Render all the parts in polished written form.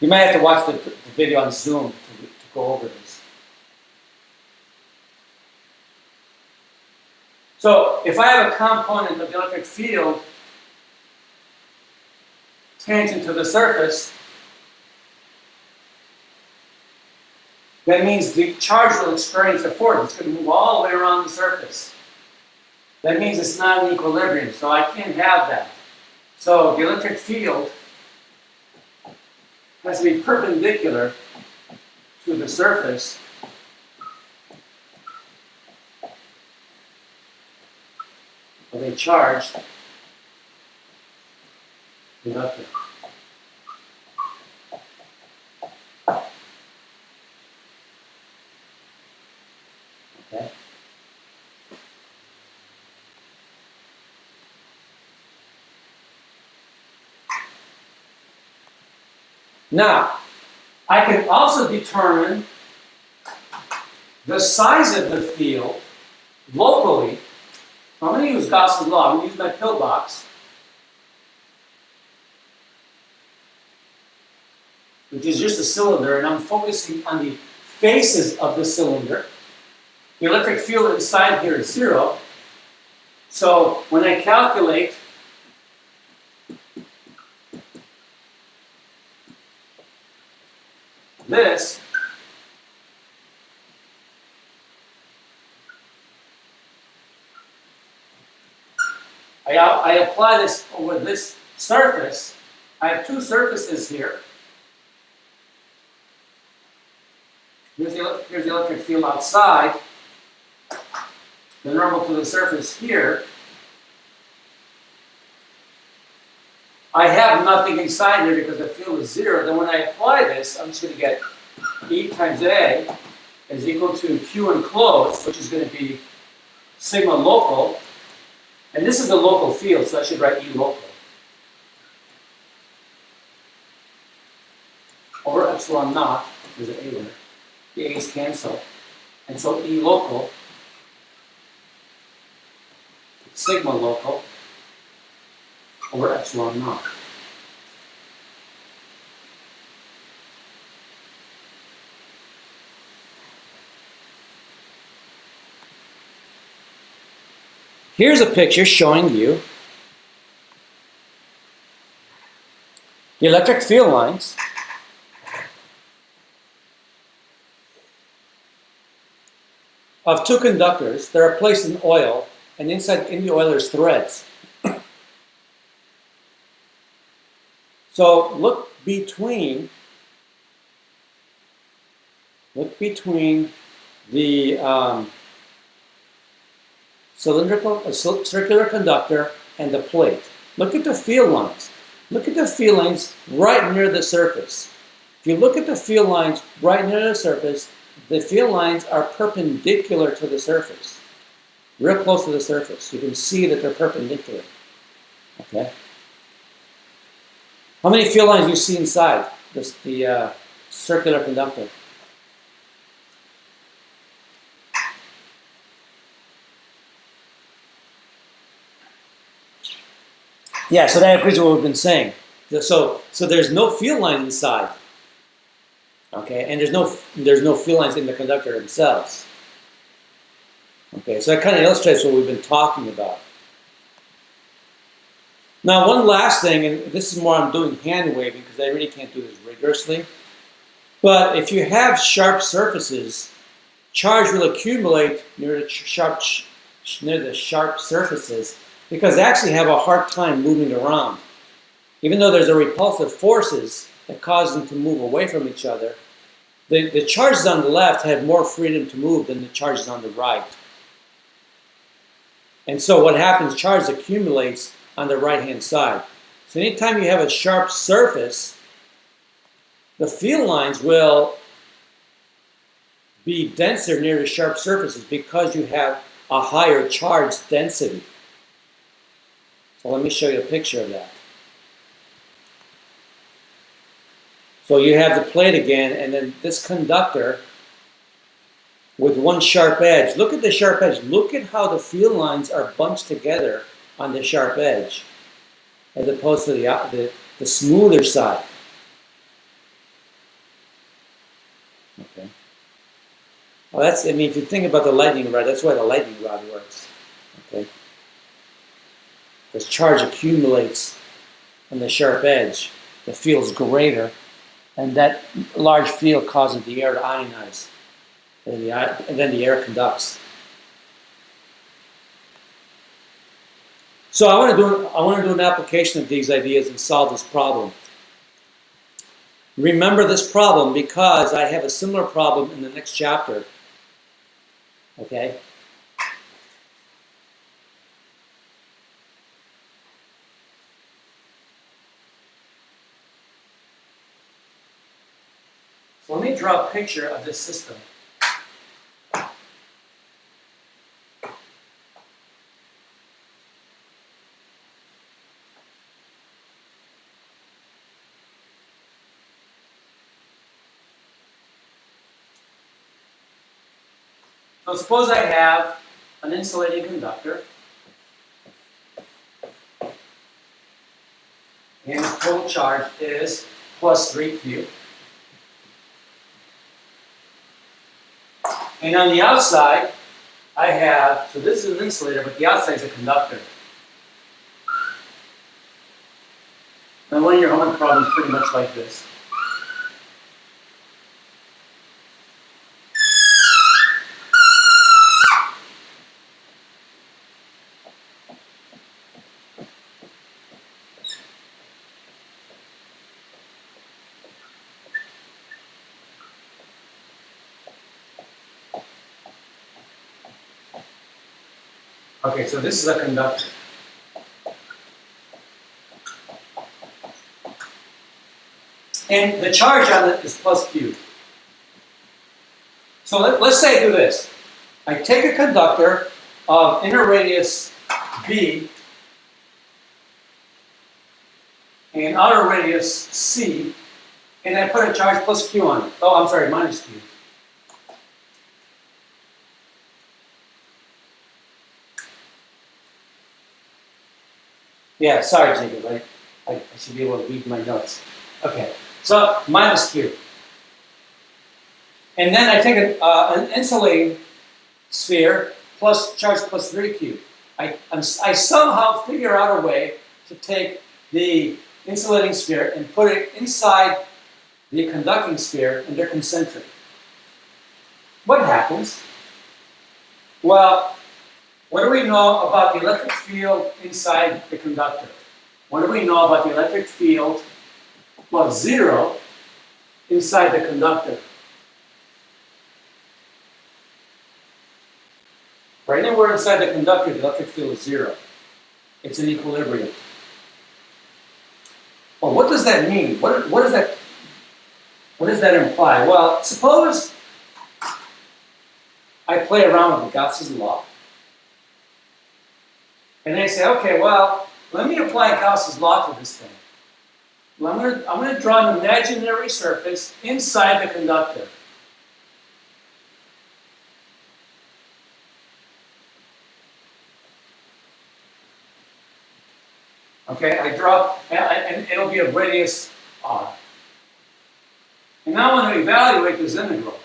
You might have to watch the video on Zoom to go over this. So if I have a component of the electric field tangent to the surface, that means the charge will experience a force. It's going to move all the way around the surface. That means it's not in equilibrium, so I can't have that. So the electric field has to be perpendicular to the surface of a charged conductor. Okay. Now, I can also determine the size of the field locally. I'm going to use Gauss's law. I'm going to use my pillbox, which is just a cylinder, and I'm focusing on the faces of the cylinder. The electric field inside here is 0. So when I calculate this, I apply this over this surface. I have two surfaces here. Here's the electric field outside, the normal to the surface here. I have nothing inside here because the field is 0. Then when I apply this, I'm just going to get E times A is equal to Q enclosed, which is going to be sigma local. And this is the local field, so I should write E local. Over epsilon naught, there's an A there. The A's cancel. And so E local, sigma local, over epsilon naught. Here's a picture showing you the electric field lines of two conductors that are placed in oil, and inside in the oil there's threads. So look between the circular conductor and the plate. Look at the field lines. Look at the field lines right near the surface. If you look at the field lines right near the surface, the field lines are perpendicular to the surface. Real close to the surface. You can see that they're perpendicular. Okay? How many field lines do you see inside the circular conductor? Yeah, so that agrees with what we've been saying. So there's no field line inside. Okay, and there's no field lines in the conductor themselves. Okay, so that kind of illustrates what we've been talking about. Now, one last thing, and this is more I'm doing hand waving because I really can't do this rigorously. But if you have sharp surfaces, charge will accumulate near the sharp surfaces because they actually have a hard time moving around. Even though there's a repulsive forces that cause them to move away from each other, the charges on the left have more freedom to move than the charges on the right. And so what happens, charge accumulates on the right-hand side. So anytime you have a sharp surface, the field lines will be denser near the sharp surfaces because you have a higher charge density. So let me show you a picture of that. So you have the plate again, and then this conductor with one sharp edge. Look at the sharp edge. Look at how the field lines are bunched together on the sharp edge, as opposed to the smoother side. Well, that's, I mean, if you think about the lightning rod, that's why the lightning rod works. Okay? Because charge accumulates on the sharp edge. The field's greater, and that large field causes the air to ionize. And then the air conducts. So I want to do an application of these ideas and solve this problem. Remember this problem because I have a similar problem in the next chapter. Okay? So let me draw a picture of this system. So suppose I have an insulating conductor, and its total charge is plus 3Q. And on the outside, I have, so this is an insulator, but the outside is a conductor. Now one of your homework problems is pretty much like this. Okay, so this is a conductor. And the charge on it is plus Q. So let's say I do this. I take a conductor of inner radius B and outer radius C, and I put a charge plus Q on it. Oh, I'm sorry, minus Q. Yeah, sorry, Jacob. I should be able to read my notes. Okay, so minus Q. And then I take an insulating sphere plus charge plus 3Q. I somehow figure out a way to take the insulating sphere and put it inside the conducting sphere, and they're concentric. What happens? Well, what do we know about the electric field inside the conductor? What do we know about the electric field, well, 0, inside the conductor? Right anywhere inside the conductor, the electric field is 0. It's in equilibrium. Well, what does that mean? What does that imply? Well, suppose I play around with Gauss's law. And I say, okay, well, let me apply Gauss's law to this thing. Well, I'm going to draw an imaginary surface inside the conductor. Okay, I draw, and it'll be of radius r. And now I want to evaluate this integral.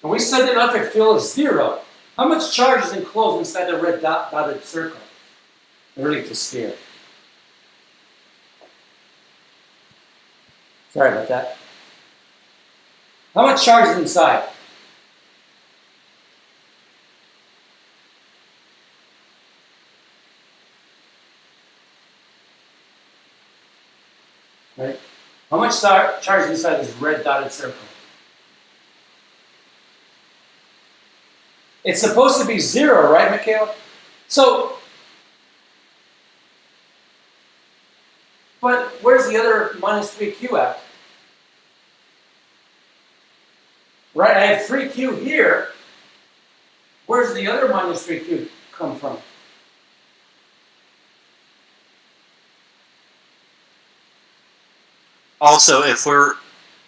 And we said the electric field is 0. How much charge is enclosed inside the red dotted circle? Really, it's a sphere. Sorry about that. How much charge is inside? Right? How much charge is inside this red dotted circle? It's supposed to be 0, right, Michaela? So, but where's the other minus 3Q at? Right, I have 3Q here. Where's the other minus 3Q come from? Also, if we're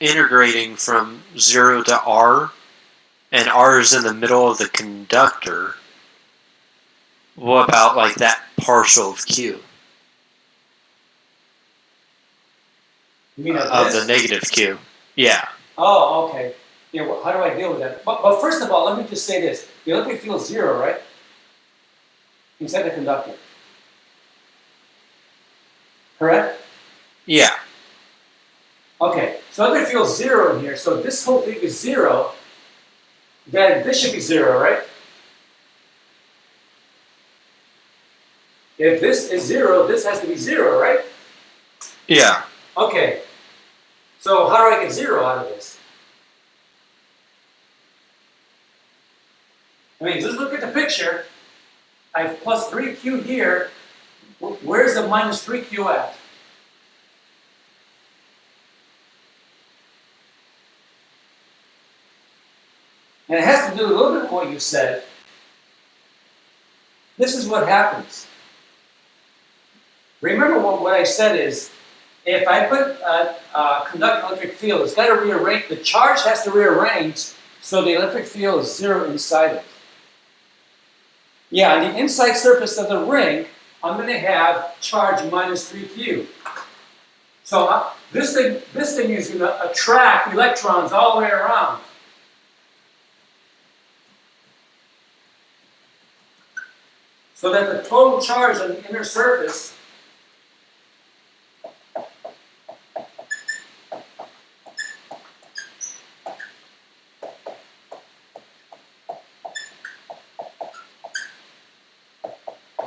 integrating from 0 to r, and R is in the middle of the conductor, what about like that partial of Q? You mean of the negative Q. Yeah. Oh, okay. Yeah, well, how do I deal with that? But first of all, let me just say this. The electric field is 0, right? Inside the conductor. Correct? Yeah. Okay, so electric field is 0 in here, so this whole thing is 0. Then this should be 0, right? If this is 0, this has to be 0, right? Yeah. Okay. So how do I get 0 out of this? I mean, just look at the picture. I have plus 3Q here. Where's the minus 3Q at? And it has to do a little bit with what you said. This is what happens. Remember what I said is, if I put a conducting electric field, it's got to rearrange, the charge has to rearrange so the electric field is 0 inside it. Yeah, on the inside surface of the ring, I'm going to have charge minus 3Q. So this thing is going to attract electrons all the way around. So that the total charge on the inner surface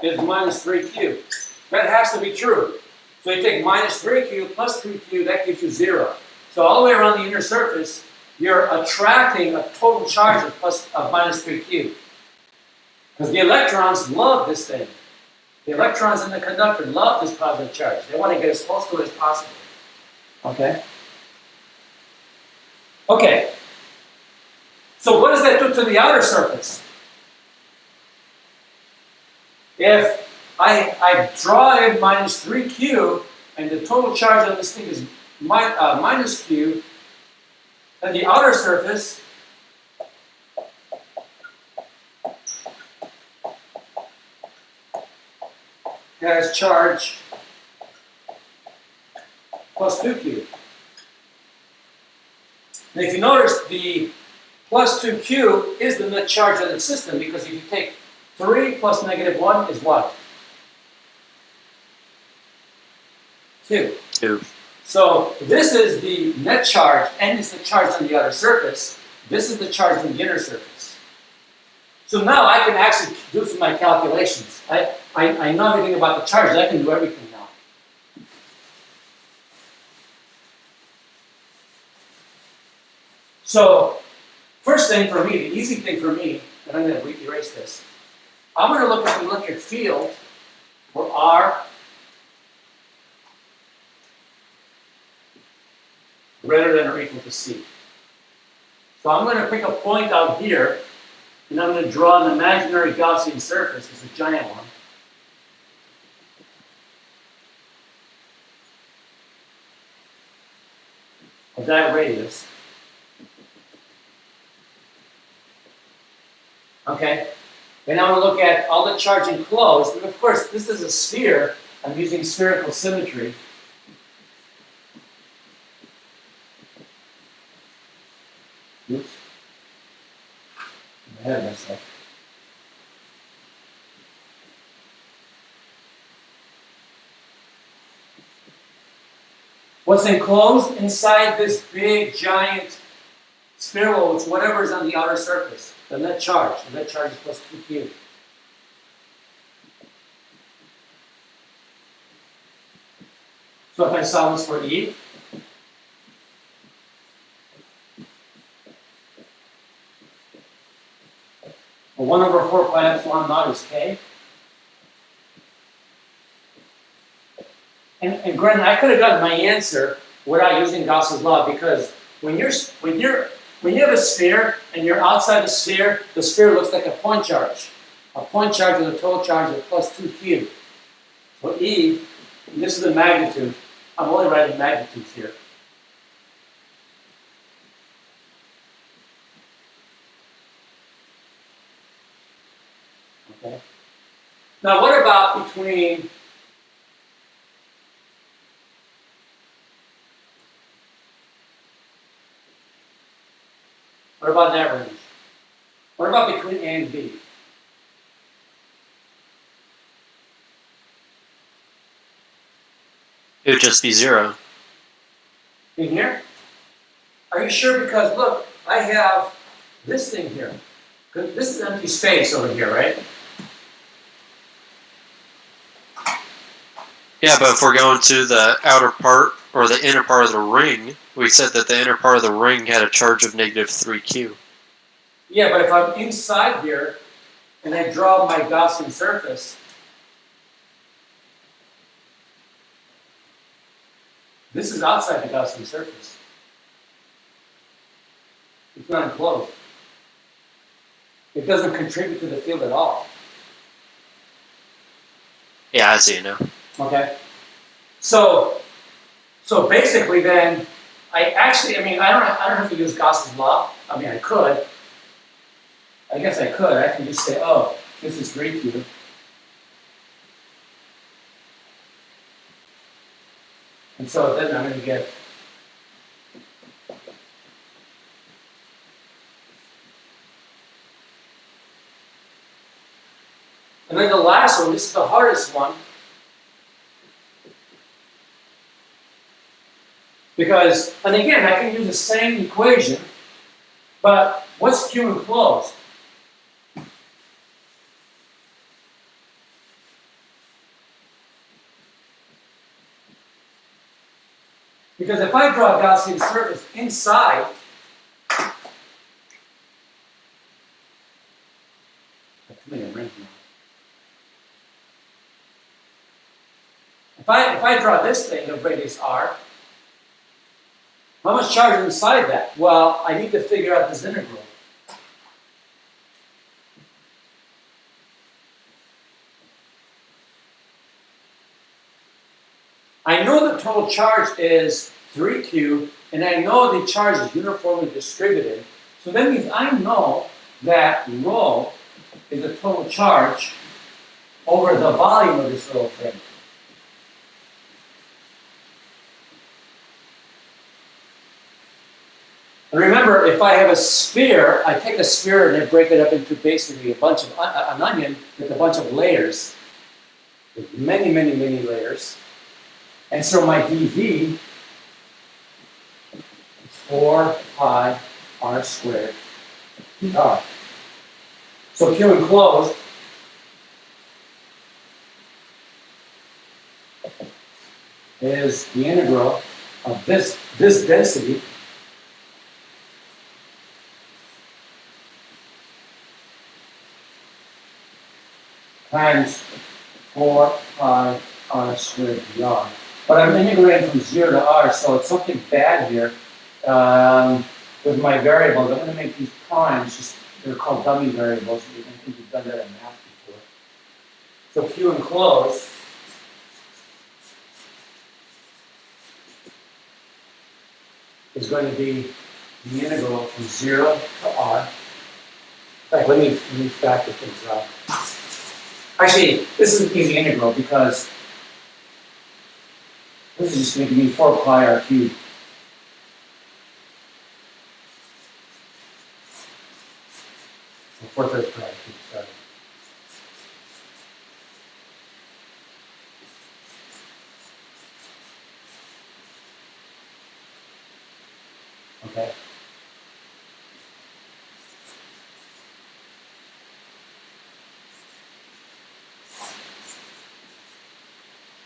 is minus 3Q. That has to be true. So you take minus 3Q plus 3Q, that gives you 0. So all the way around the inner surface, you're attracting a total charge of minus 3Q. Because the electrons love this thing. The electrons in the conductor love this positive charge. They want to get as close to it as possible. Okay? Okay. So what does that do to the outer surface? If I draw in minus 3Q, and the total charge on this thing is minus Q, then the outer surface has charge plus 2Q. And if you notice, the plus 2Q is the net charge of the system, because if you take 3 plus negative 1 is what? 2. 2. So this is the net charge, and it's the charge on the outer surface. This is the charge on the inner surface. So now I can actually do some of my calculations. I know everything about the charges. I can do everything now. So first thing for me, the easy thing for me, and I'm going to erase this. I'm going to look at the electric field for R greater than or equal to C. So I'm going to pick a point out here, and I'm going to draw an imaginary Gaussian surface. It's a giant one. Of that radius. Okay? And I'm going to look at all the charge enclosed. And of course, this is a sphere. I'm using spherical symmetry. Oops. I'm ahead of myself. What's enclosed inside this big, giant spheral, it's whatever is on the outer surface. The net charge. The net charge is plus 2Q. So if I solve this for E, well, 1 over 4 pi epsilon naught is K. And granted, I could have gotten my answer without using Gauss's law, because when you have a sphere and you're outside the sphere looks like a point charge. A point charge with a total charge of plus 2Q. So E, and this is the magnitude. I'm only writing magnitudes here. Okay. Now, what about between what about that range? What about between A and B? It would just be 0. In here? Are you sure? Because look, I have this thing here. This is empty space over here, right? Yeah, but if we're going to the outer part or the inner part of the ring, we said that the inner part of the ring had a charge of negative 3Q. Yeah, but if I'm inside here and I draw my Gaussian surface, this is outside the Gaussian surface. It's not enclosed. It doesn't contribute to the field at all. Yeah, I see it now. Okay? So basically then, I don't have to use Gauss's law. I mean, I could. I guess I could. I can just say, oh, this is 3Q. And so then I'm going to get and then the last one, this is the hardest one. Because, and again, I can use the same equation, but what's Q enclosed? Because if I draw a Gaussian surface inside, if I draw this thing of radius r, how much charge is inside that? Well, I need to figure out this integral. I know the total charge is 3Q, and I know the charge is uniformly distributed. So that means I know that rho is the total charge over the volume of this little thing. And remember, if I have a sphere, I take a sphere and I break it up into basically an onion with a bunch of layers, with many, many, many layers. And so my dV is 4 pi r squared dr. So Q enclosed is the integral of this density times 4 pi r squared dr. But I'm integrating from 0 to r, so it's something bad here with my variables. I'm going to make these primes, they're called dummy variables. You can think you've done that in math before. So Q enclosed is going to be the integral from 0 to r. In fact, let me factor things out. Actually, this is an easy integral because this is just going to give me 4 pi r cubed. Or 4/3 pi r cubed, sorry. Okay.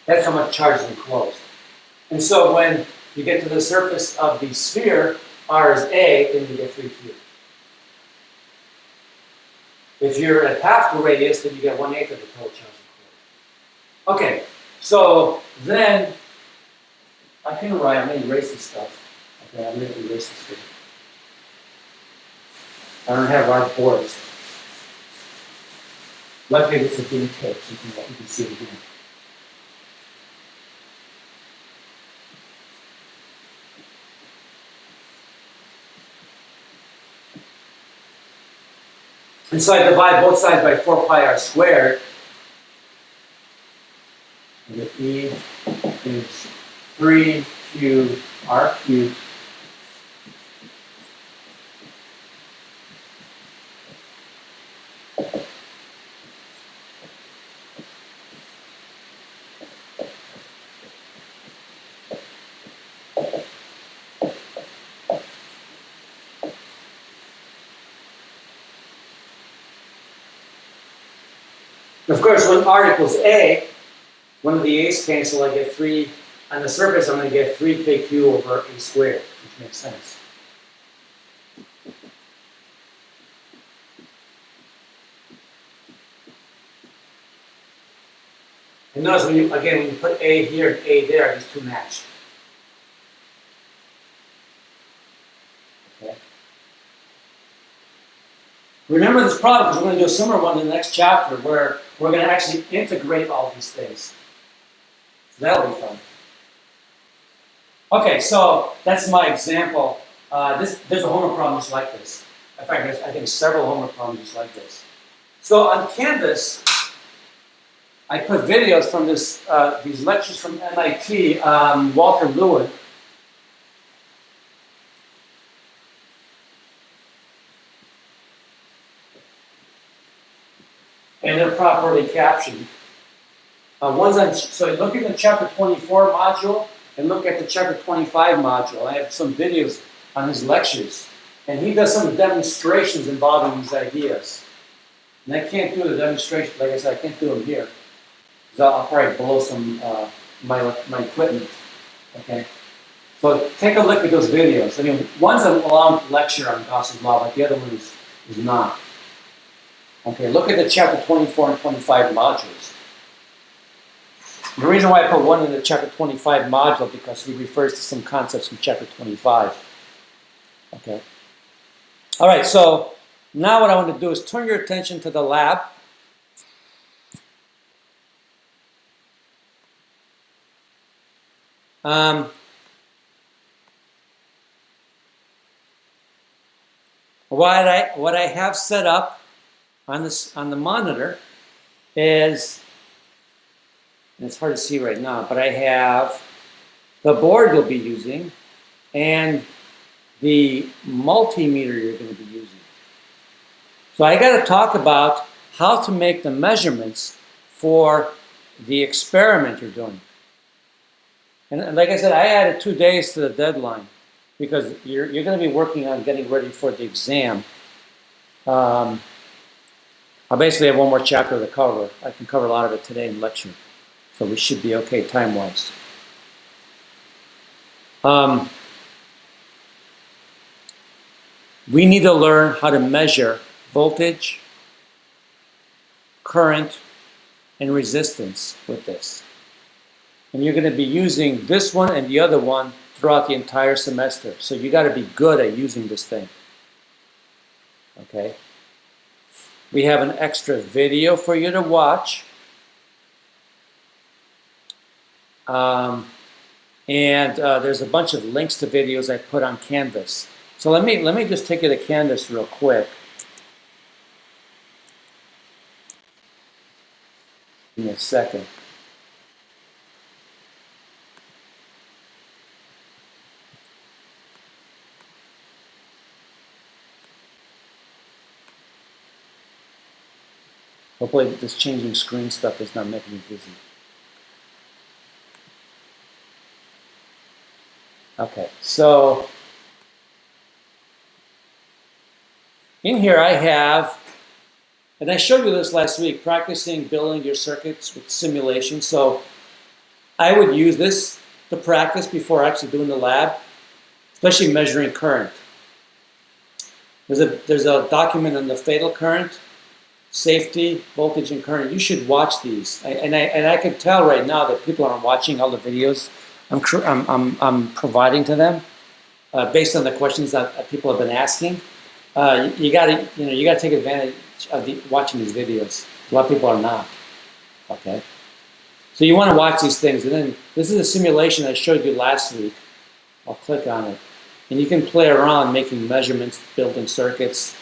That's how much charge is enclosed. And so when you get to the surface of the sphere, r is a, then you get 3Q. If you're at half the radius, then you get 1/8 of the total charge enclosed. Okay, so then I can write, I'm going to erase this stuff. Okay, I'm going to erase this thing. I don't have large boards. Luckily, this is being taped, so you can see it again. And so I divide both sides by 4 pi r squared. And the E is 3q r cubed Of course, when r equals a, one of the a's cancel, I get 3. On the surface, I'm going to get 3kq over a squared, which makes sense. And notice when you put a here and a there, these two match. Okay. Remember this problem because we're going to do a similar one in the next chapter where we're going to actually integrate all these things. So that'll be fun. Okay, so that's my example. There's a homework problem just like this. In fact, I think several homework problems just like this. So on Canvas, I put videos from these lectures from MIT, Walter Lewin. And they're properly captioned. So look at the chapter 24 module and look at the chapter 25 module. I have some videos on his lectures. And he does some demonstrations involving these ideas. And I can't do the demonstration, like I said, I can't do them here. So I'll probably blow some my equipment. Okay. So take a look at those videos. I mean, one's a long lecture on Gauss's law, but the other one is not. Okay, look at the chapter 24 and 25 modules. The reason why I put one in the chapter 25 module because he refers to some concepts from chapter 25. Okay. All right, so now what I want to do is turn your attention to the lab. What I have set up on the monitor is, and it's hard to see right now, but I have the board you'll be using and the multimeter you're going to be using. So I got to talk about how to make the measurements for the experiment you're doing. And like I said, I added 2 days to the deadline because you're going to be working on getting ready for the exam. I basically have one more chapter to cover. I can cover a lot of it today in lecture. So we should be okay time-wise. We need to learn how to measure voltage, current, and resistance with this. And you're going to be using this one and the other one throughout the entire semester. So you got to be good at using this thing. Okay? We have an extra video for you to watch. There's a bunch of links to videos I put on Canvas. So let me just take you to Canvas real quick. Give me a second. Hopefully this changing screen stuff is not making me busy. Okay, so in here I have, and I showed you this last week, practicing building your circuits with simulation. So I would use this to practice before actually doing the lab, especially measuring current. There's a document on the fatal current, safety, voltage, and current. You should watch these. And I can tell right now that people aren't watching all the videos I'm providing to them based on the questions that people have been asking. You gotta take advantage of watching these videos. A lot of people are not. Okay. So you want to watch these things, and then this is a simulation I showed you last week. I'll click on it, and you can play around making measurements, building circuits.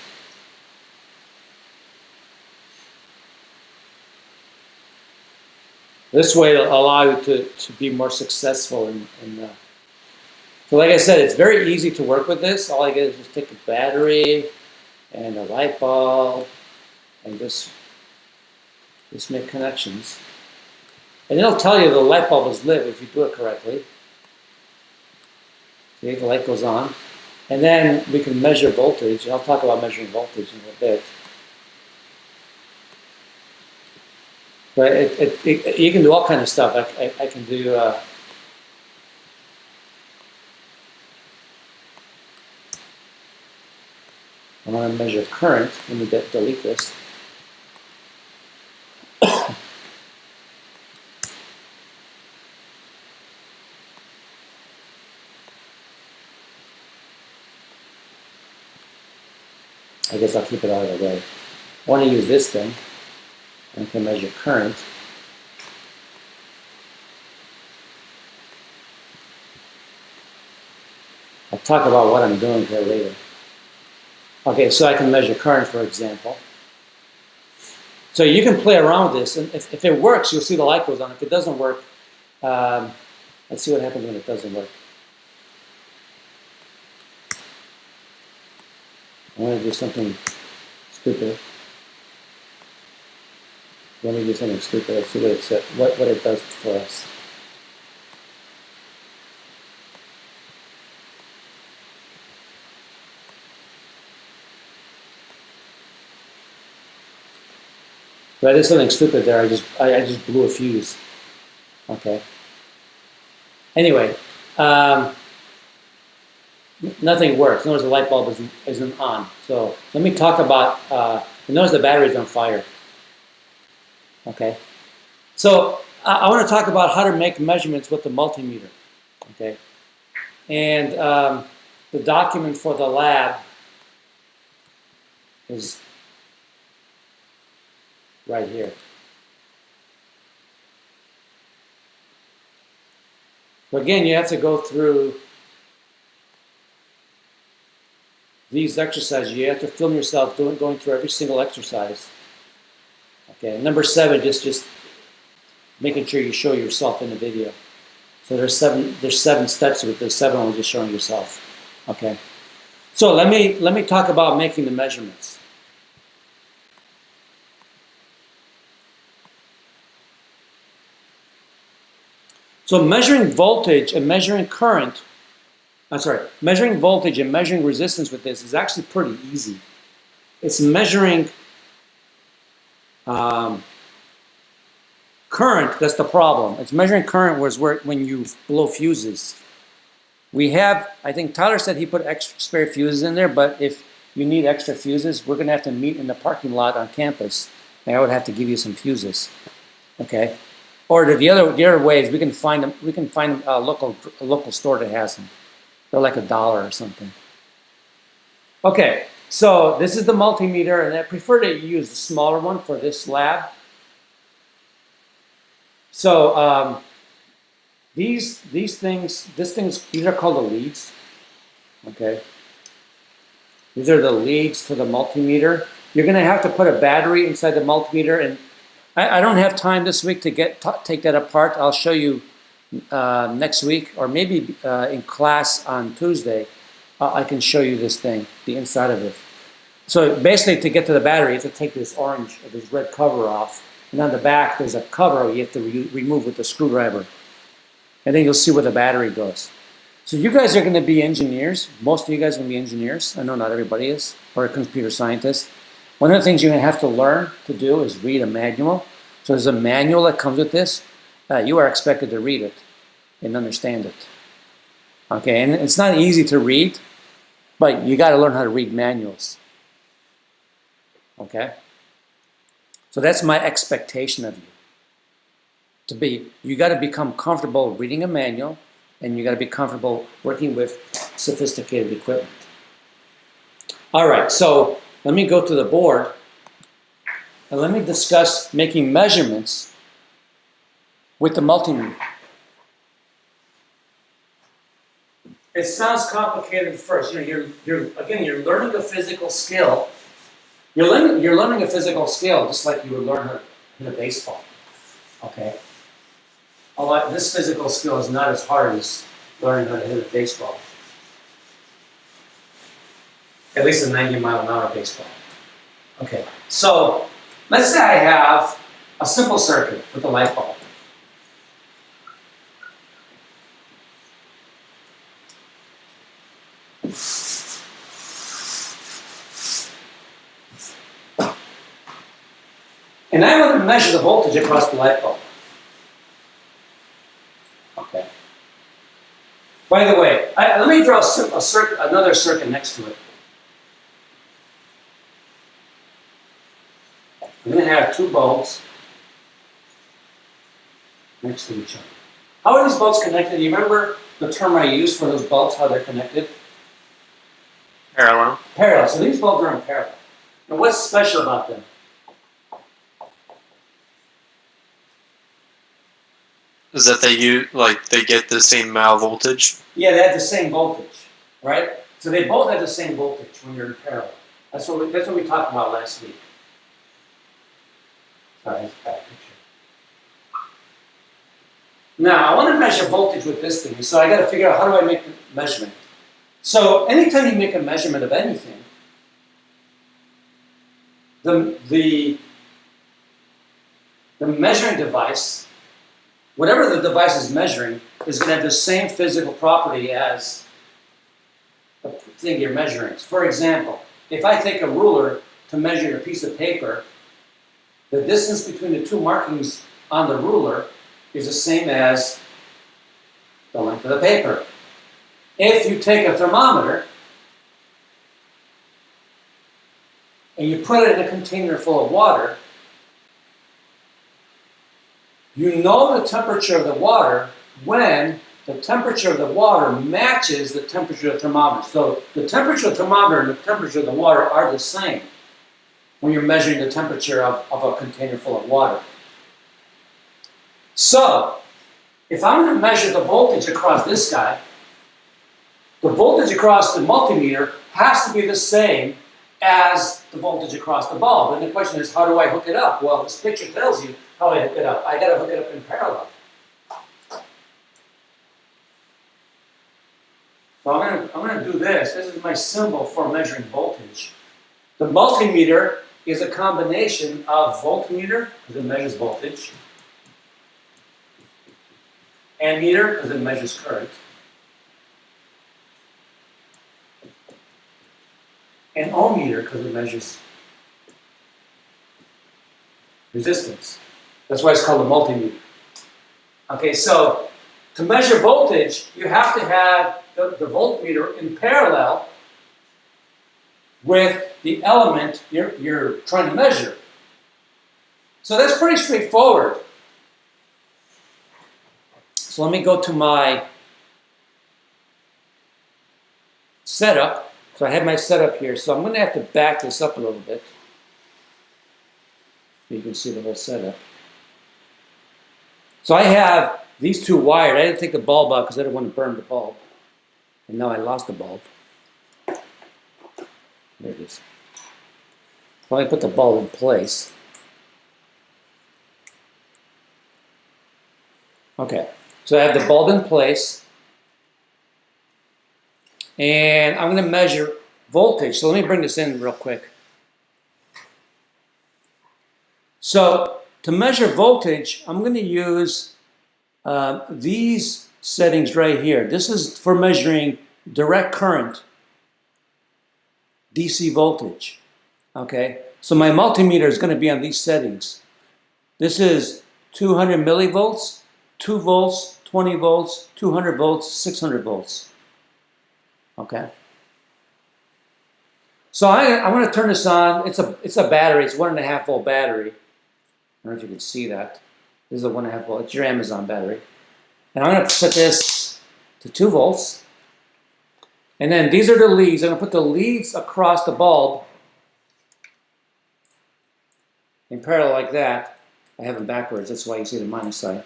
This way it'll allow you to be more successful so like I said, it's very easy to work with this. All I get is just take a battery and a light bulb and just make connections. And it'll tell you the light bulb is lit if you do it correctly. See, the light goes on. And then we can measure voltage. I'll talk about measuring voltage in a little bit. But you can do all kinds of stuff. I can do... I want to measure current. Let me delete this. I guess I'll keep it out of the way. I want to use this thing. I can measure current. I'll talk about what I'm doing here later. Okay, so I can measure current, for example. So you can play around with this, and if it works, you'll see the light goes on. If it doesn't work, let's see what happens when it doesn't work. I want to do something stupid. Let me do something stupid. Let's see what it does for us. But I did something stupid there. I just blew a fuse. Okay. Anyway, nothing works. Notice the light bulb isn't on. So let me talk about. Notice the battery's on fire. Okay. So I want to talk about how to make measurements with the multimeter. Okay. And the document for the lab is right here. So again, you have to go through these exercises. You have to film yourself going through every single exercise. Okay, number 7, just making sure you show yourself in the video. So there's seven steps with this. 7 ones just showing yourself. Okay. So let me talk about making the measurements. So measuring voltage and measuring current, measuring voltage and measuring resistance with this is actually pretty easy. It's measuring current that's the problem. It's measuring current when you blow fuses. We have, I think Tyler said he put extra spare fuses in there, but if you need extra fuses, we're going to have to meet in the parking lot on campus, and I would have to give you some fuses. Okay. Or the other ways, we can find them. We can find a local store that has them. They're like $1 or something. Okay, so this is the multimeter, and I prefer to use the smaller one for this lab. So these things, these are called the leads. Okay, these are the leads to the multimeter. You're going to have to put a battery inside the multimeter, and I don't have time this week to take that apart. I'll show you next week, or maybe in class on Tuesday. I can show you this thing, the inside of it. So basically, to get to the battery, you have to take this orange or this red cover off, and on the back there's a cover you have to remove with a screwdriver, and then you'll see where the battery goes. So you guys are going to be engineers. Most of you guys are going to be engineers. I know not everybody is, or a computer scientist. One of the things you're going to have to learn to do is read a manual. So there's a manual that comes with this. You are expected to read it and understand it. Okay, and it's not easy to read, but you got to learn how to read manuals. Okay? So that's my expectation of you. You got to become comfortable reading a manual, and you got to be comfortable working with sophisticated equipment. All right, so let me go to the board, and let me discuss making measurements with the multimeter. It sounds complicated at first. You're learning a physical skill. You're learning a physical skill just like you would learn how to hit a baseball. Okay. although this physical skill is not as hard as learning how to hit a baseball. At least a 90-mile-an-hour baseball. Okay, so let's say I have a simple circuit with a light bulb. And I want to measure the voltage across the light bulb. Okay. By the way, let me draw another circuit next to it. I'm going to have two bulbs next to each other. How are these bulbs connected? Do you remember the term I used for those bulbs, how they're connected? Parallel. Parallel. So these bulbs are in parallel. Now what's special about them? Is that they get the same amount of voltage? Yeah, they have the same voltage, right? So they both have the same voltage when you're in parallel. That's what we talked about last week. Sorry, that's a bad picture. Now, I want to measure voltage with this thing, so I got to figure out how do I make the measurement. So anytime you make a measurement of anything, the measuring device, whatever the device is measuring, is going to have the same physical property as the thing you're measuring. For example, if I take a ruler to measure a piece of paper, the distance between the two markings on the ruler is the same as the length of the paper. If you take a thermometer and you put it in a container full of water, you know the temperature of the water when the temperature of the water matches the temperature of the thermometer. So the temperature of the thermometer and the temperature of the water are the same when you're measuring the temperature of a container full of water. So, if I'm going to measure the voltage across this guy, the voltage across the multimeter has to be the same as the voltage across the bulb. And the question is, how do I hook it up? Well, this picture tells you how I hook it up. I got to hook it up in parallel. So I'm going to do this. This is my symbol for measuring voltage. The multimeter is a combination of voltmeter, because it measures voltage, ammeter, because it measures current, and ohmmeter, because it measures resistance. That's why it's called a multimeter. Okay, so to measure voltage, you have to have the voltmeter in parallel with the element you're trying to measure. So that's pretty straightforward. So let me go to my setup. So I have my setup here. So I'm going to have to back this up a little bit so you can see the whole setup. So I have these two wired. I didn't take the bulb out because I didn't want to burn the bulb. And now I lost the bulb. There it is. So I put the bulb in place. Okay. So I have the bulb in place, and I'm going to measure voltage. So let me bring this in real quick. So to measure voltage, I'm going to use these settings right here. This is for measuring direct current, DC voltage. Okay, so my multimeter is going to be on these settings. This is 200 millivolts, 2 volts, 20 volts, 200 volts, 600 volts. Okay. So I'm going to turn this on. It's a battery. It's 1.5 volt battery. I don't know if you can see that. This is a 1.5 volt. It's your Amazon battery. And I'm going to put this to 2 volts. And then these are the leads. I'm going to put the leads across the bulb in parallel like that. I have them backwards. That's why you see the minus sign.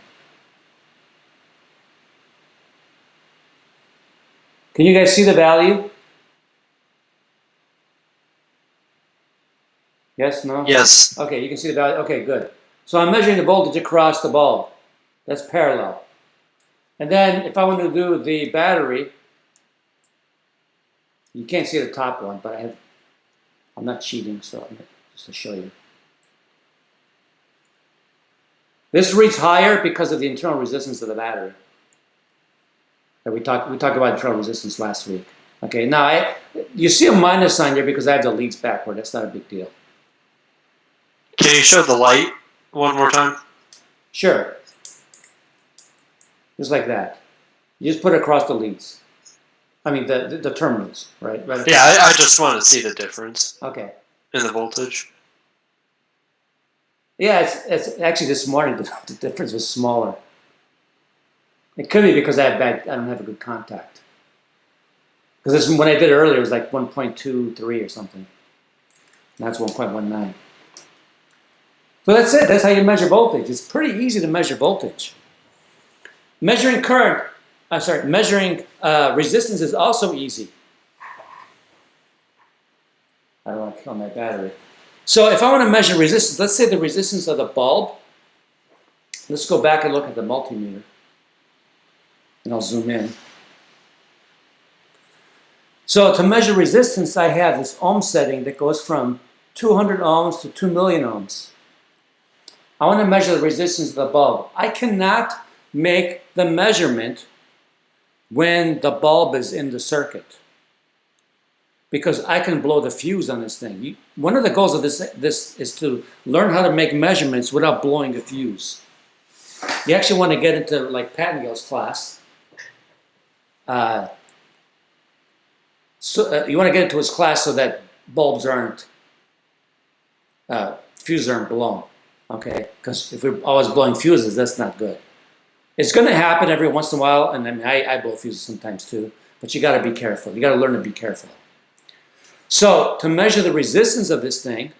Can you guys see the value? Yes, no? Yes. Okay, you can see the value. Okay, good. So I'm measuring the voltage across the bulb. That's parallel. And then if I want to do the battery, you can't see the top one, but I'm not cheating, so just to show you. This reads higher because of the internal resistance of the battery. We talked about internal resistance last week. Okay, now you see a minus sign here because I have the leads backward. That's not a big deal. Can you show the light one more time? Sure. Just like that. You just put it across the leads. I mean the terminals, right? Yeah, I just want to see the difference. Okay. In the voltage. Yeah, it's actually this morning the difference was smaller. It could be because I don't have a good contact. Because when I did it earlier, it was like 1.23 or something. Now it's 1.19. So that's it. That's how you measure voltage. It's pretty easy to measure voltage. Measuring resistance is also easy. I don't want to kill my battery. So if I want to measure resistance, let's say the resistance of the bulb. Let's go back and look at the multimeter. And I'll zoom in. So to measure resistance, I have this ohm setting that goes from 200 ohms to 2 million ohms. I want to measure the resistance of the bulb. I cannot make the measurement when the bulb is in the circuit, because I can blow the fuse on this thing. One of the goals of this is to learn how to make measurements without blowing a fuse. You actually want to get into like Pattingale's class. You want to get into his class so that bulbs aren't, fuses aren't blown. Okay, because if we're always blowing fuses, that's not good. It's going to happen every once in a while, and I blow fuses sometimes too, but you got to be careful. You got to learn to be careful. So to measure the resistance of this thing,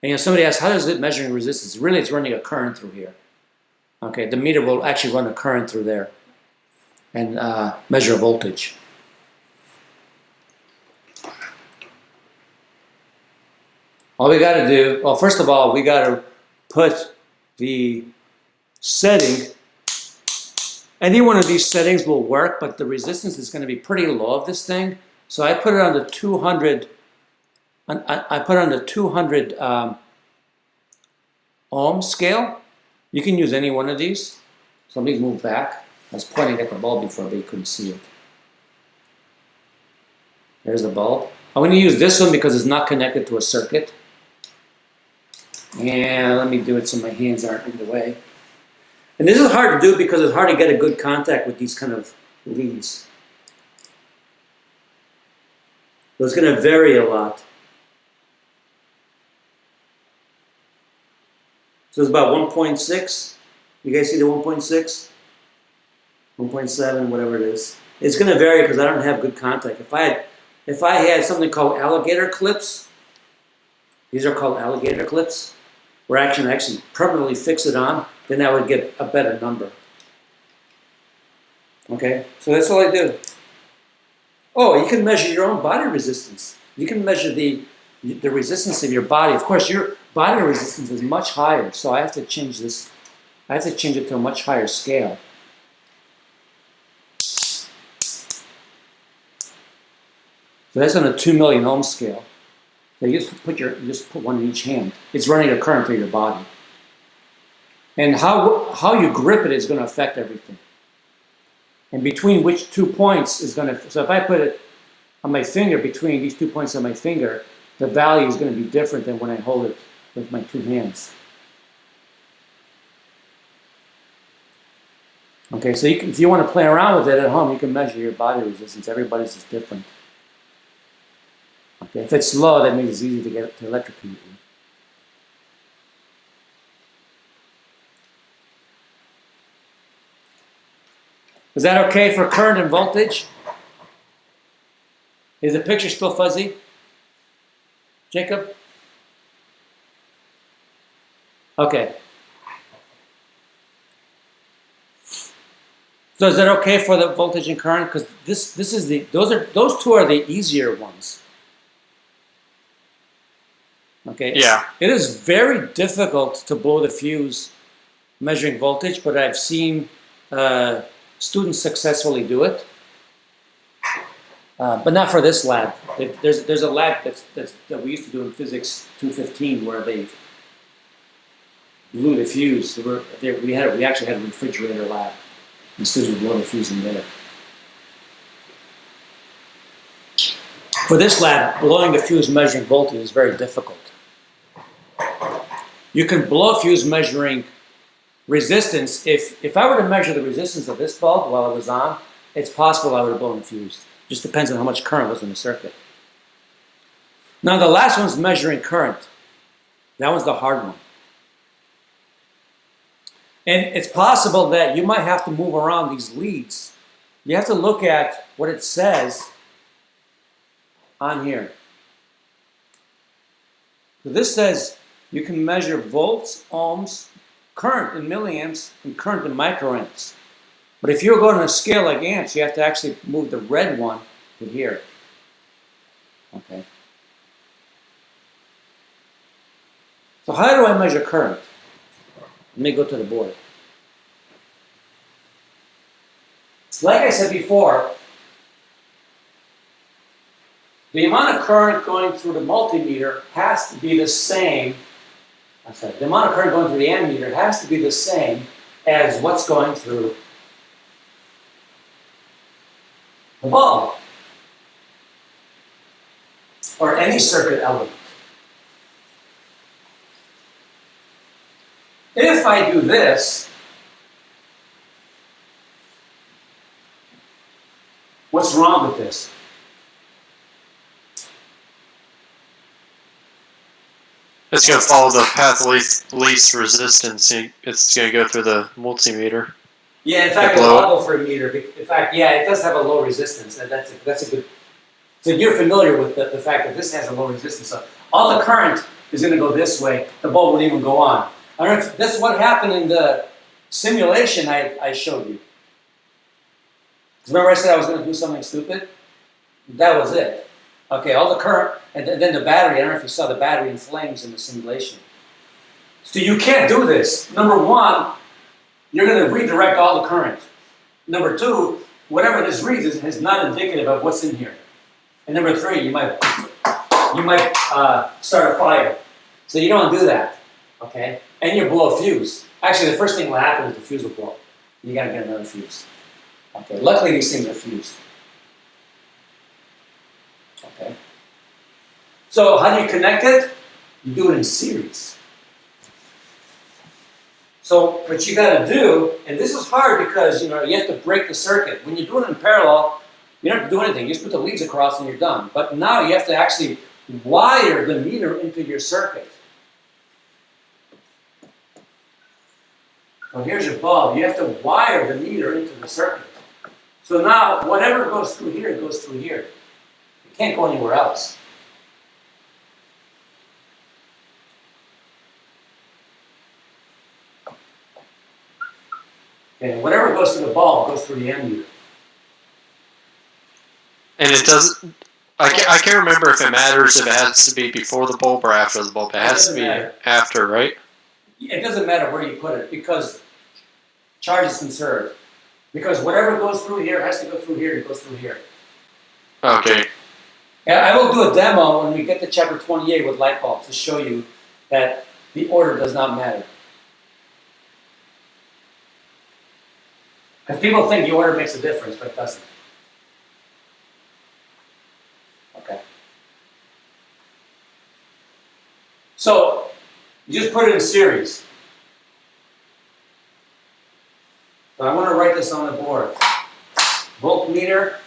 and somebody asks, how does it measuring resistance? Really, it's running a current through here. Okay, the meter will actually run a current through there and measure a voltage. All we got to do, well, first of all, we got to put the setting. Any one of these settings will work, but the resistance is going to be pretty low of this thing. So I put it on the 200. I put it on the 200 ohm scale. You can use any one of these. So let me move back. I was pointing at the bulb before, but you couldn't see it. There's the bulb. I'm going to use this one because it's not connected to a circuit. And let me do it so my hands aren't in the way. And this is hard to do because it's hard to get a good contact with these kind of leads. So it's going to vary a lot. So it's about 1.6. You guys see the 1.6? 1.7, whatever it is. It's going to vary because I don't have good contact. If I had something called alligator clips, these are called alligator clips, where I can actually permanently fix it on, then I would get a better number. Okay, so that's all I do. Oh, you can measure your own body resistance. You can measure the resistance of your body. Of course, your body resistance is much higher, so I have to change this. I have to change it to a much higher scale. So that's on a 2 million ohm scale. So you just put one in each hand. It's running a current through your body. And how you grip it is going to affect everything. And between which 2 points is going to, so if I put it on my finger, between these 2 points on my finger, the value is going to be different than when I hold it with my 2 hands. Okay, so if you want to play around with it at home, you can measure your body resistance. Everybody's is different. Okay, if it's low, that means it's easy to get it to electrocute you. Is that okay for current and voltage? Is the picture still fuzzy? Jacob? Okay. So is that okay for the voltage and current? Because those two are the easier ones. Okay. Yeah. It is very difficult to blow the fuse measuring voltage, but I've seen students successfully do it, but not for this lab. There's a lab that we used to do in Physics 215 where they blew the fuse. We actually had a refrigerator lab. The students would blow the fuse in there. For this lab, blowing the fuse measuring voltage is very difficult. You can blow a fuse measuring resistance. If I were to measure the resistance of this bulb while it was on, it's possible I would have blown the fuse. Just depends on how much current was in the circuit. Now the last one's measuring current. That one's the hard one. And it's possible that you might have to move around these leads. You have to look at what it says on here. So this says you can measure volts, ohms, current in milliamps, and current in microamps. But if you're going on a scale like amps, you have to actually move the red one to here. Okay. So how do I measure current? Let me go to the board. Like I said before, the amount of current going through the multimeter has to be the same. The amount of current going through the ammeter has to be the same as what's going through the bulb or any circuit element. If I do this, what's wrong with this? It's going to follow the path of least resistance. It's going to go through the multimeter. Yeah, in fact, it'll go for a meter. In fact, yeah, it does have a low resistance, and that's a good. So you're familiar with the fact that this has a low resistance. So all the current is going to go this way. The bulb won't even go on. I don't know if this is what happened in the simulation I showed you. Remember I said I was going to do something stupid? That was it. Okay, all the current, and then the battery. I don't know if you saw the battery in flames in the simulation. So you can't do this. Number one, you're going to redirect all the current. Number two, whatever this reads is not indicative of what's in here. And number three, you might start a fire. So you don't do that, okay? And you blow a fuse. Actually, the first thing will happen is the fuse will blow. You got to get another fuse. Okay. Luckily, these things are fused. Okay. So how do you connect it? You do it in series. So what you got to do, and this is hard because you have to break the circuit. When you're doing it in parallel, you don't have to do anything. You just put the leads across and you're done. But now you have to actually wire the meter into your circuit. So here's your bulb. You have to wire the meter into the circuit. So now whatever goes through here goes through here. It can't go anywhere else. Okay, whatever goes through the bulb goes through the ammeter. And it doesn't. I can't remember if it matters if it has to be before the bulb or after the bulb. It has to be after, right? It doesn't matter where you put it because charge is conserved. Because whatever goes through here has to go through here. It goes through here. Okay. And I will do a demo when we get to chapter 28 with light bulbs to show you that the order does not matter. Because people think the order makes a difference, but it doesn't. Okay. So, you just put it in series. So I'm going to write this on the board. Voltmeter.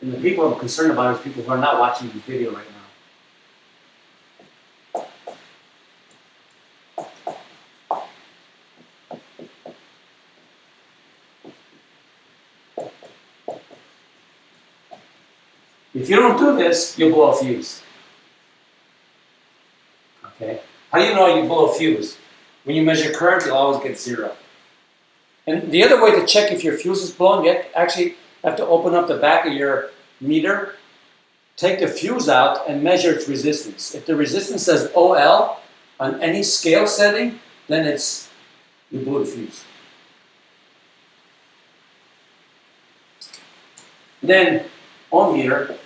And the people I'm concerned about is people who are not watching this video right now. If you don't do this, you'll blow a fuse. Okay? How do you know you blow a fuse? When you measure current, you'll always get 0. And the other way to check if your fuse is blown, you actually have to open up the back of your meter, take the fuse out, and measure its resistance. If the resistance says OL, on any scale setting, then it's you blew the fuse. Then ohm meter.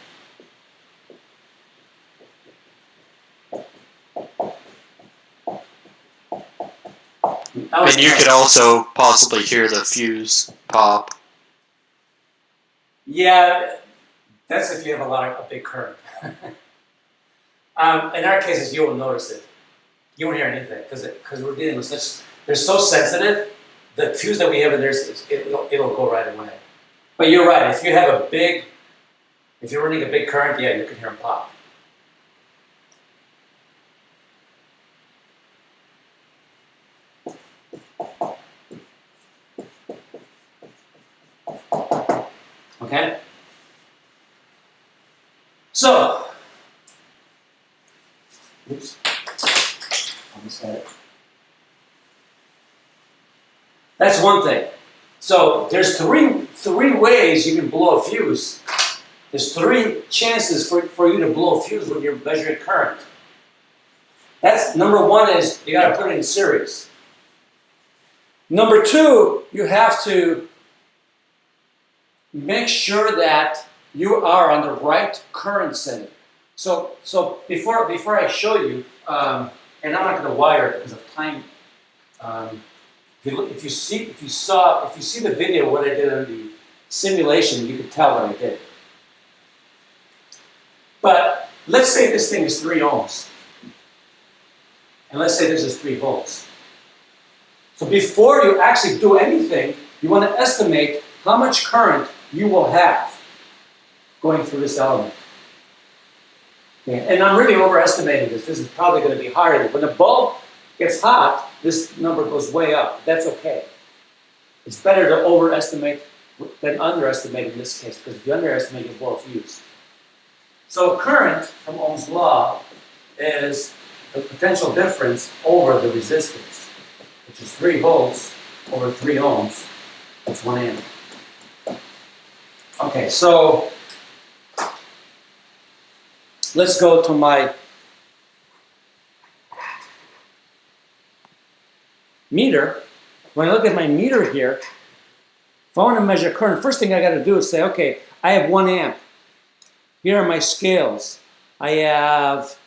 And you could also possibly hear the fuse pop. Yeah, that's if you have a big current. In our cases, you won't notice it. You won't hear anything because we're dealing with such. They're so sensitive. The fuse that we have in there, it'll go right away. But you're right. If you're running a big current, yeah, you can hear them pop. Okay? So, oops, almost had it. That's one thing. So there's three ways you can blow a fuse. There's 3 chances for you to blow a fuse when you're measuring current. That's number 1 is you got to put it in series. Number 2, you have to make sure that you are on the right current setting. So before I show you, and I'm not going to wire it because of time. If you see the video what I did on the simulation, you can tell what I did. But let's say this thing is 3 ohms, and let's say this is 3 volts. So before you actually do anything, you want to estimate how much current you will have going through this element. Okay. And I'm really overestimating this. This is probably going to be higher. When the bulb gets hot, this number goes way up. That's okay. It's better to overestimate than underestimate in this case, because if you underestimate, you blow a fuse. So current from Ohm's law is the potential difference over the resistance, which is 3 volts over 3 ohms. That's 1 amp. Okay, so let's go to my meter. When I look at my meter here, if I want to measure current, first thing I got to do is say, okay, I have 1 amp. Here are my scales. I have,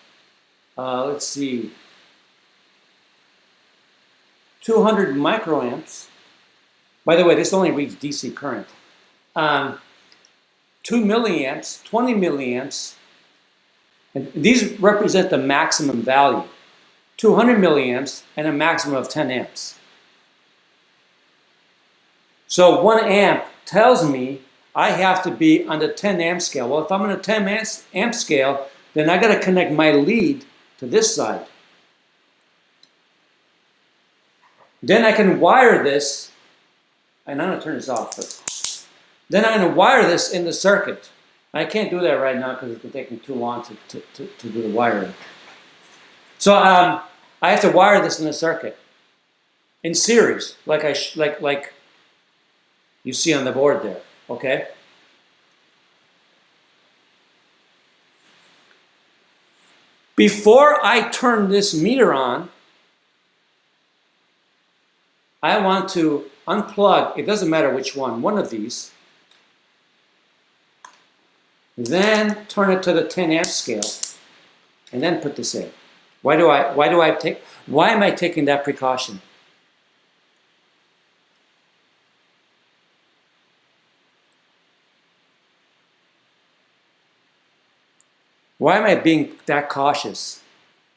let's see, 200 microamps. By the way, this only reads DC current. 2 milliamps, 20 milliamps. And these represent the maximum value. 200 milliamps and a maximum of 10 amps. So 1 amp tells me I have to be on the 10 amp scale. Well, if I'm on the 10 amp scale, then I got to connect my lead to this side. Then I can wire this, and I'm going to turn this off first. Then I'm going to wire this in the circuit. I can't do that right now because it's going to take me too long to do the wiring. So I have to wire this in the circuit in series, like you see on the board there. Okay. Before I turn this meter on, I want to unplug, it doesn't matter which one of these, then turn it to the 10 amp scale, and then put this in. Why am I taking that precaution? Why am I being that cautious?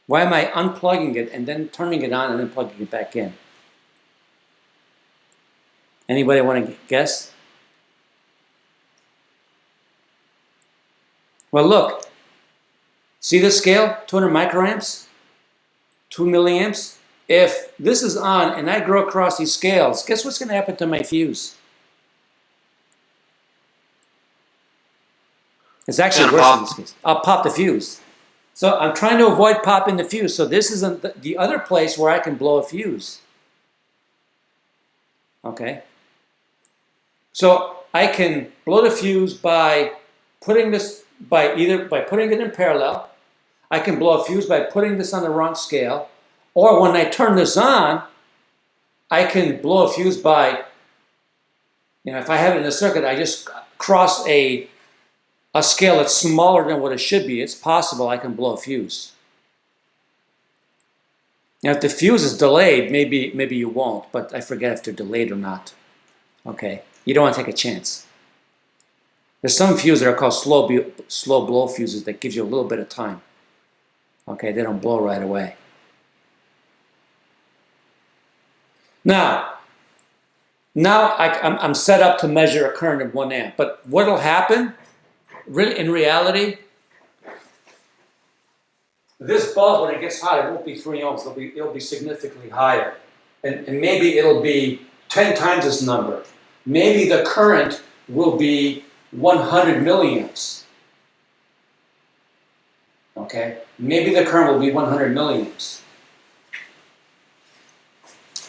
Why am I unplugging it and then turning it on and then plugging it back in? Anybody want to guess? Well, look. See the scale? 200 microamps? 2 milliamps? If this is on and I go across these scales, guess what's going to happen to my fuse? It's actually worse in this case. I'll pop the fuse. So I'm trying to avoid popping the fuse. So this is the other place where I can blow a fuse. Okay? So I can blow the fuse by putting this, by putting it in parallel. I can blow a fuse by putting this on the wrong scale. Or when I turn this on, I can blow a fuse by, if I have it in the circuit, I just cross a scale that's smaller than what it should be. It's possible I can blow a fuse. Now, if the fuse is delayed, maybe you won't, but I forget if they're delayed or not. Okay, you don't want to take a chance. There's some fuses that are called slow blow fuses that gives you a little bit of time. Okay, they don't blow right away. Now I'm set up to measure a current of 1 amp, but what'll happen, really, in reality, this bulb, when it gets hot, it won't be 3 ohms, it'll be significantly higher. And maybe it'll be 10 times this number. Maybe the current will be 100 milliamps. Okay? Maybe the current will be 100 milliamps.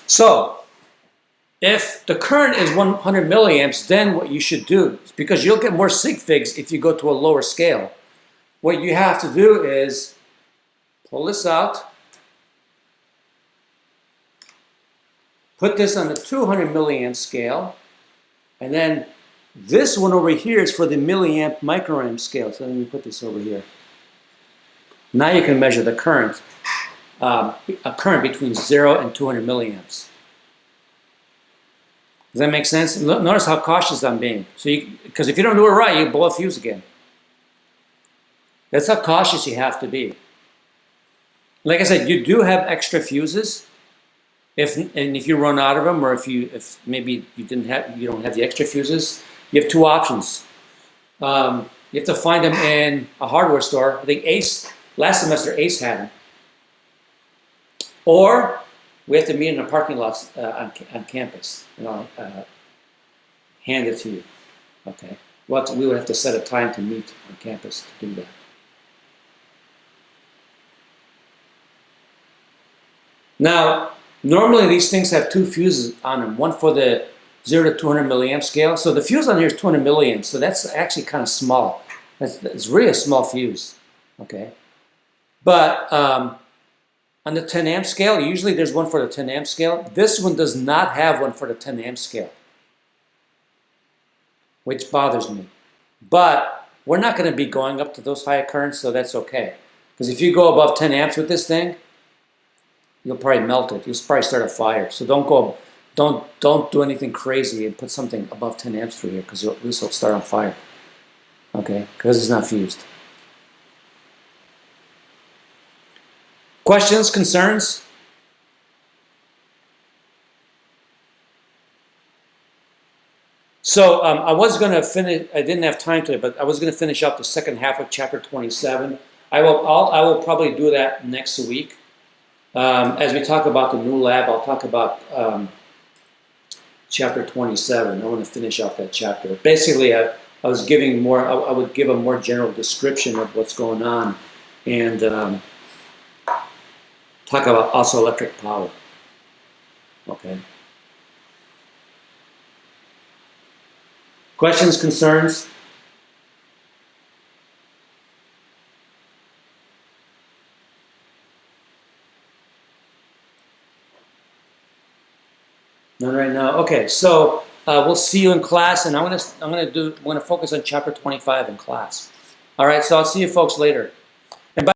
So, if the current is 100 milliamps, then what you should do, because you'll get more sig figs if you go to a lower scale, what you have to do is pull this out, put this on the 200 milliamp scale, and then this one over here is for the milliamp microamp scale. So let me put this over here. Now you can measure the current, a current between 0 and 200 milliamps. Does that make sense? Notice how cautious I'm being. Because if you don't do it right, you blow a fuse again. That's how cautious you have to be. Like I said, you do have extra fuses. If you run out of them, or if maybe you don't have the extra fuses, you have 2 options. You have to find them in a hardware store. I think last semester Ace had them. Or we have to meet in the parking lots on campus, and I'll hand it to you. Okay. We would have to set a time to meet on campus to do that. Now, normally these things have 2 fuses on them, one for the 0 to 200 milliamp scale. So the fuse on here is 200 milliamps, so that's actually kind of small. It's really a small fuse, okay? But on the 10 amp scale, usually there's one for the 10 amp scale. This one does not have one for the 10 amp scale, which bothers me. But we're not going to be going up to those higher currents, so that's okay. Because if you go above 10 amps with this thing, you'll probably melt it. You'll probably start a fire. So don't do anything crazy and put something above 10 amps through here, because at least it'll start on fire. Okay, because it's not fused. Questions, concerns? So I was going to finish. I didn't have time to, but I was going to finish up the second half of chapter 27. I will probably do that next week. As we talk about the new lab, I'll talk about chapter 27. I want to finish off that chapter. Basically, I was giving more. I would give a more general description of what's going on, and talk about also electric power. Okay. Questions, concerns? None right now. Okay, so we'll see you in class, and I'm gonna focus on chapter 25 in class. All right, so I'll see you folks later.